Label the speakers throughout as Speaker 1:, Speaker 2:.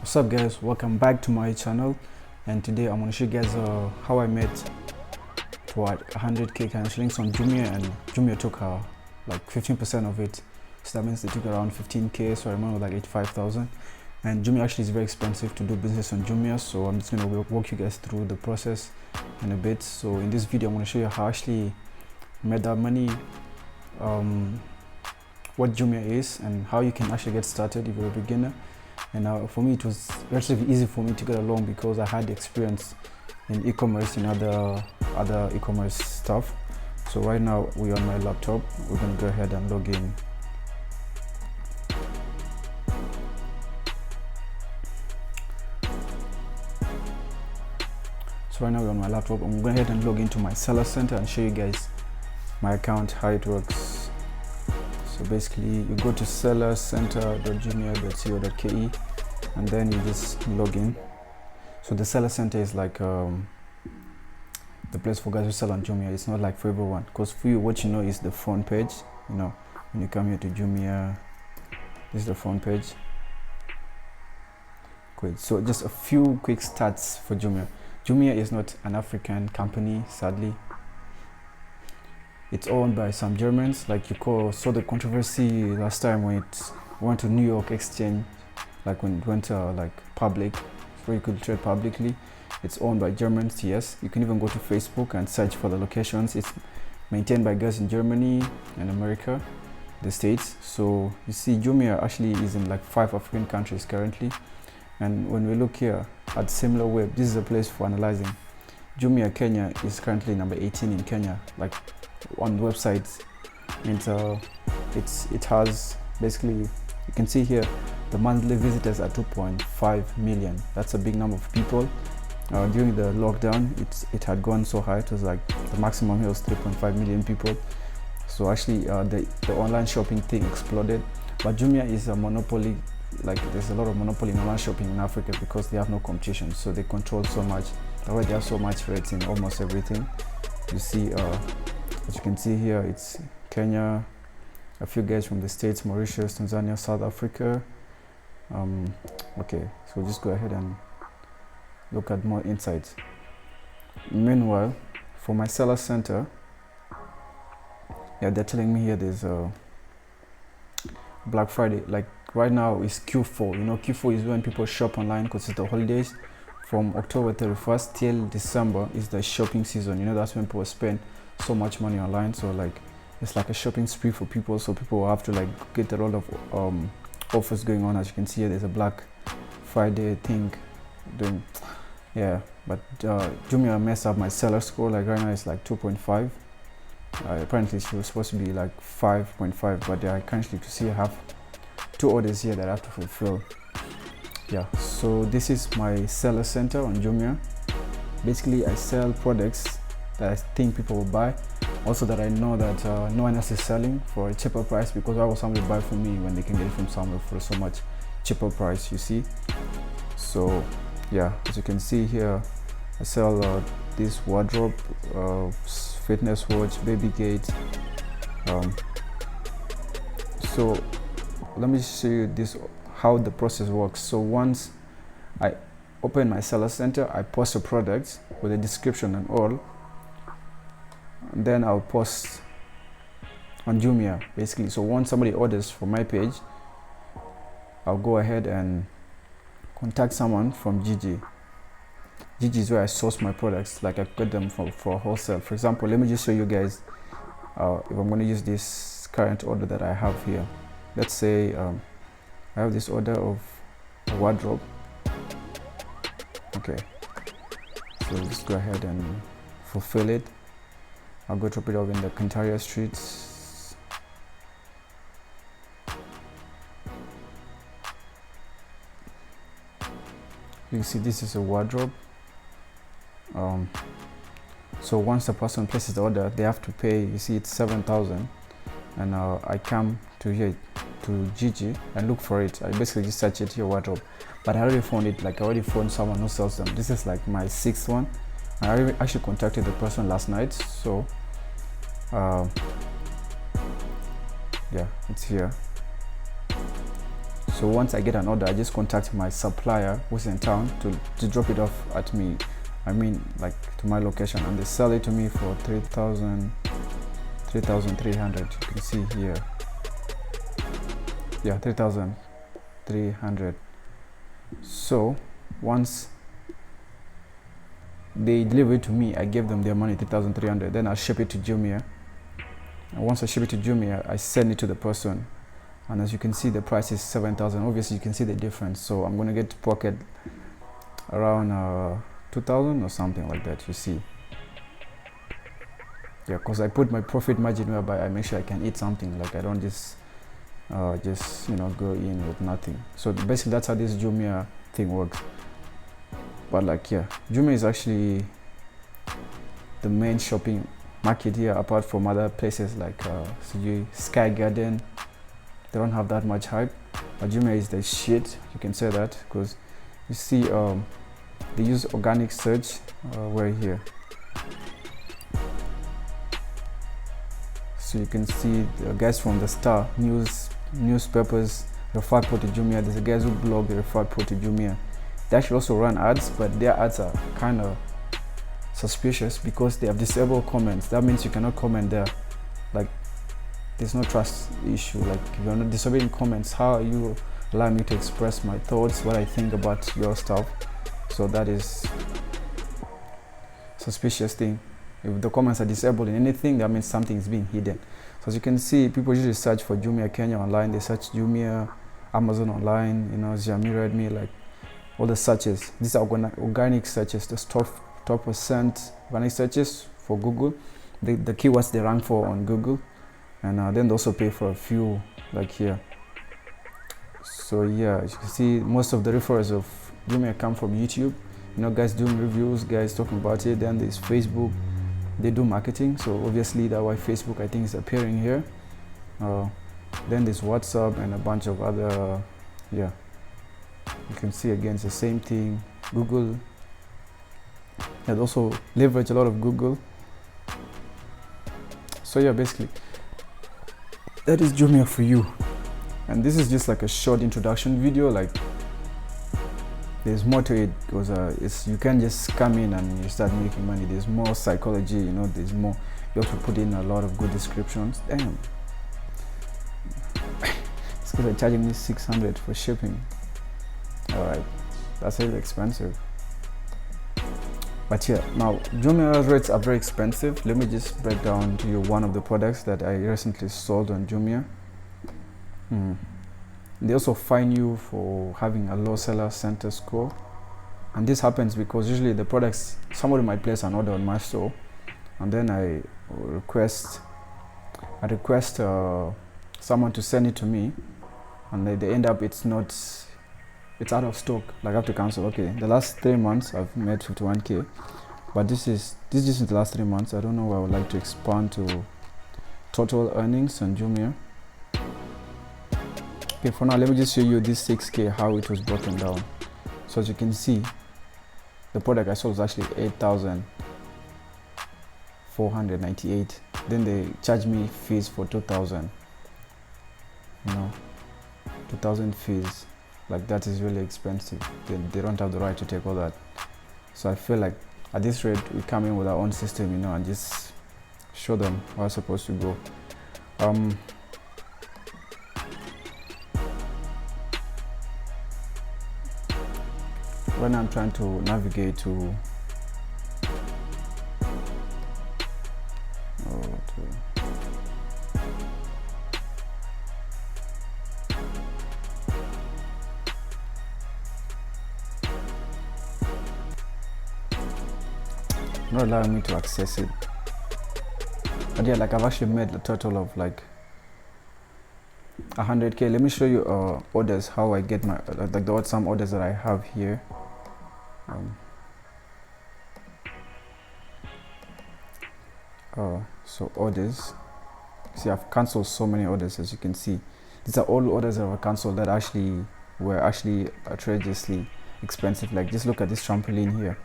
Speaker 1: What's up guys, welcome back to my channel, and today I'm going to show you guys how I made to 100k Kenyan shillings on Jumia, and Jumia took like 15% of it, so that means they took around 15k, so I remember like 85,000. And Jumia actually is very expensive to do business on Jumia, so I'm just going to walk you guys through the process in a bit. So in this video I'm going to show you how I actually made that money, what Jumia is and how you can actually get started if you're a beginner. And for me it was relatively easy for me to get along because I had experience in e-commerce, in other e-commerce stuff. So right now we're on my laptop, we're going to go ahead and log in. So right now we're on my laptop, I'm going to go ahead and log into my seller center and show you guys my account, how it works. So basically you go to sellercenter.jumia.co.ke and then you just log in. So the seller center is like the place for guys who sell on Jumia. It's not like for everyone, because for you what you know is the front page. You know, when you come here to Jumia, this is the front page. Great. So just a few quick stats for Jumia. Jumia is not an African company, sadly. It's owned by some Germans. Like saw the controversy last time when it went to New York Exchange, like when it went like public, so you could trade publicly. It's owned by Germans, yes. You can even go to Facebook and search for the locations. It's maintained by guys in Germany and America, the States. So you see Jumia actually is in like 5 African countries currently. And when we look here at Similar Web, this is a place for analyzing. Jumia Kenya is currently number 18 in Kenya, like on the websites. And it has basically, you can see here the monthly visitors are 2.5 million. That's a big number of people. During the lockdown it had gone so high, it was like the maximum here was 3.5 million people. So actually the online shopping thing exploded. But Jumia is a monopoly. Like there's a lot of monopoly in online shopping in Africa because they have no competition, so they control so much. Already they have so much rates in almost everything. You see, as you can see here, it's Kenya, a few guys from the States, Mauritius, Tanzania, South Africa. Okay, so just go ahead and look at more insights. Meanwhile, for my seller center, yeah, they're telling me here there's a Black Friday. Like right now is Q4. You know, Q4 is when people shop online because it's the holidays. From October 31st till December is the shopping season. You know, that's when people spend so much money online. So like it's like a shopping spree for people. So people will have to like get a lot of offers going on. As you can see here, there's a Black Friday thing doing. Yeah, but Jumia messed up my seller score. Like right now it's like 2.5. Apparently she was supposed to be like 5.5, but I currently see I have 2 orders here that I have to fulfill. Yeah, so this is my seller center on Jumia. Basically I sell products that I think people will buy, also that I know that no one else is selling for a cheaper price, because why would somebody buy from me when they can get it from somewhere for so much cheaper price, you see. So yeah, as you can see here, I sell this wardrobe, fitness watch, baby gate. So let me show you this, how the process works. So once I open my seller center, I post a product with a description and all, and then I'll post on Jumia basically. So once somebody orders from my page, I'll go ahead and contact someone from Gigi. Gigi is where I source my products, like I get them for wholesale. For example, let me just show you guys if I'm going to use this current order that I have here. Let's say I have this order of a wardrobe. Okay, so just go ahead and fulfill it. I'll go drop it off in the Kantaria streets. You can see this is a wardrobe. So once the person places the order, they have to pay. You see, it's 7,000, and I come to here to Gigi and look for it. I basically just search it here, wardrobe, but I already found it. Like I already found someone who sells them. This is like my 6th one. I actually contacted the person last night, so yeah, it's here. So once I get an order, I just contact my supplier who's in town to drop it off at me, I mean like to my location, and they sell it to me for 3,300. You can see here, yeah, 3,300. So once they deliver it to me, I give them their money, 3,300. Then I ship it to Jumia, and once I ship it to Jumia, I send it to the person, and as you can see, the price is 7,000. Obviously you can see the difference, so I'm gonna get to pocket around 2,000 or something like that, you see. Yeah, because I put my profit margin whereby I make sure I can eat something, like I don't just you know, go in with nothing. So basically that's how this Jumia thing works. But like, yeah, Jumia is actually the main shopping market here, apart from other places like Sky Garden. They don't have that much hype, but Jumia is the shit, you can say that, because you see they use organic search. We're here, so you can see the guys from the Star newspapers refer to Jumia. There's a guys who blog, they refer to Jumia. They actually also run ads, but their ads are kind of suspicious because they have disabled comments. That means you cannot comment there. Like, there's no trust issue. Like, if you're not disabling comments, how are you allowing me to express my thoughts, what I think about your stuff? So that is suspicious thing. If the comments are disabled in anything, that means something is being hidden. So as you can see, people usually search for Jumia Kenya online. They search Jumia, Amazon online, you know, Xiaomi, Redmi, like all the searches. These are organic searches, the top percent organic searches for Google, the keywords they rank for on Google, and then they also pay for a few, like here. So yeah, as you can see, most of the referrals of Jumia come from YouTube. You know, guys doing reviews, guys talking about it. Then there's Facebook, they do marketing, so obviously that's why Facebook, I think, is appearing here. Then there's WhatsApp and a bunch of other, yeah, you can see again it's the same thing. Google, they also leverage a lot of Google. So yeah, basically that is Jumia for you, and this is just like a short introduction video. Like, there's more to it, because you can't just come in and you start making money. There's more psychology, you know, there's more. You have to put in a lot of good descriptions. Damn, these guys are charging me 600 for shipping. All right, that's really expensive. But yeah, now Jumia's rates are very expensive. Let me just break down to you one of the products that I recently sold on Jumia. They also fine you for having a low seller center score, and this happens because usually the products, somebody might place an order on my store, and then I request someone to send it to me, and they end up it's out of stock. Like, I have to cancel. Okay, the last 3 months I've made 51k, but this is just in the last 3 months. I don't know why I would like to expand to total earnings on Jumia. Okay, for now, let me just show you this 6k, how it was broken down. So as you can see, the product I sold was actually 8,498. Then they charge me fees for 2,000. You know, 2,000 fees. Like, that is really expensive. They don't have the right to take all that. So I feel like at this rate, we come in with our own system, you know, and just show them how it's supposed to go. When I'm trying to navigate to not allowing me to access it. But yeah, like, I've actually made a total of like 100k. Let me show you orders, how I get my like some orders that I have here. So orders, see, I've cancelled so many orders. As you can see, these are all orders that were cancelled that were outrageously expensive. Like, just look at this trampoline here.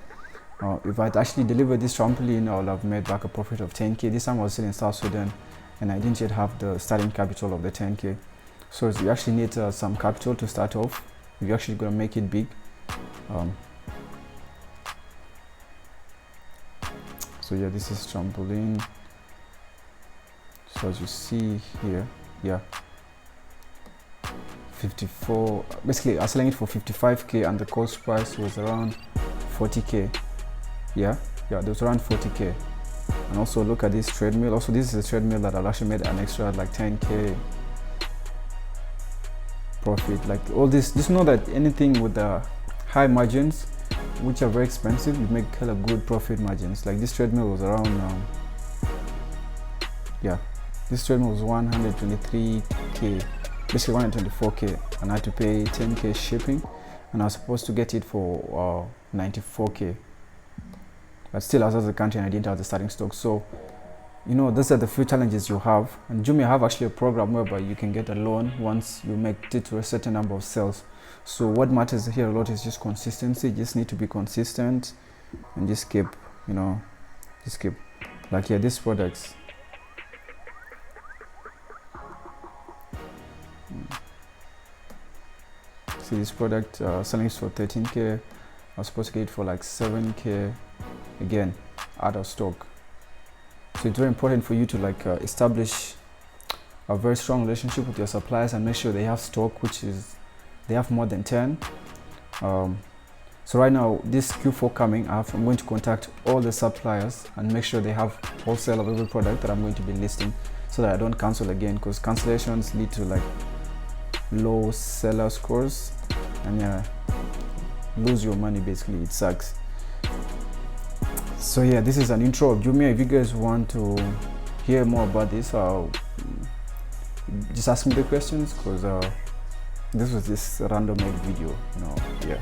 Speaker 1: If I'd actually delivered this trampoline, I would have made back a profit of 10k. This time I was still in South Sudan, and I didn't yet have the starting capital of the 10k. So you actually need some capital to start off if you're actually going to make it big. So yeah, this is trampoline. So as you see here, yeah, 54, basically I was selling it for 55k and the cost price was around 40k. Yeah, there was around 40k. And also look at this treadmill. Also, this is a treadmill that I'll actually made an extra like 10k profit. Like all this, just know that anything with the high margins, which are very expensive, you make hella good profit margins. Like this treadmill was around yeah, this treadmill was 123k, basically 124k, and I had to pay 10k shipping, and I was supposed to get it for 94k. But still, I was out of the country and I didn't have the starting stock. So, you know, those are the few challenges you have. And Jumia have actually a program whereby you can get a loan once you make it to a certain number of sales. So what matters here a lot is just consistency. You just need to be consistent and just keep, you know, like, yeah, these products. See this product selling for 13k. I was supposed to get it for like 7k. Again, out of stock. So it's very important for you to like establish a very strong relationship with your suppliers and make sure they have stock, which is they have more than 10. So right now, this Q4 coming, I'm going to contact all the suppliers and make sure they have wholesale of every product that I'm going to be listing, so that I don't cancel again, because cancellations lead to like low seller scores and yeah, lose your money. Basically, it sucks. So yeah, this is an intro of Jumia. If you guys want to hear more about this, just ask me the questions, because this was this random made video, you know. Yeah.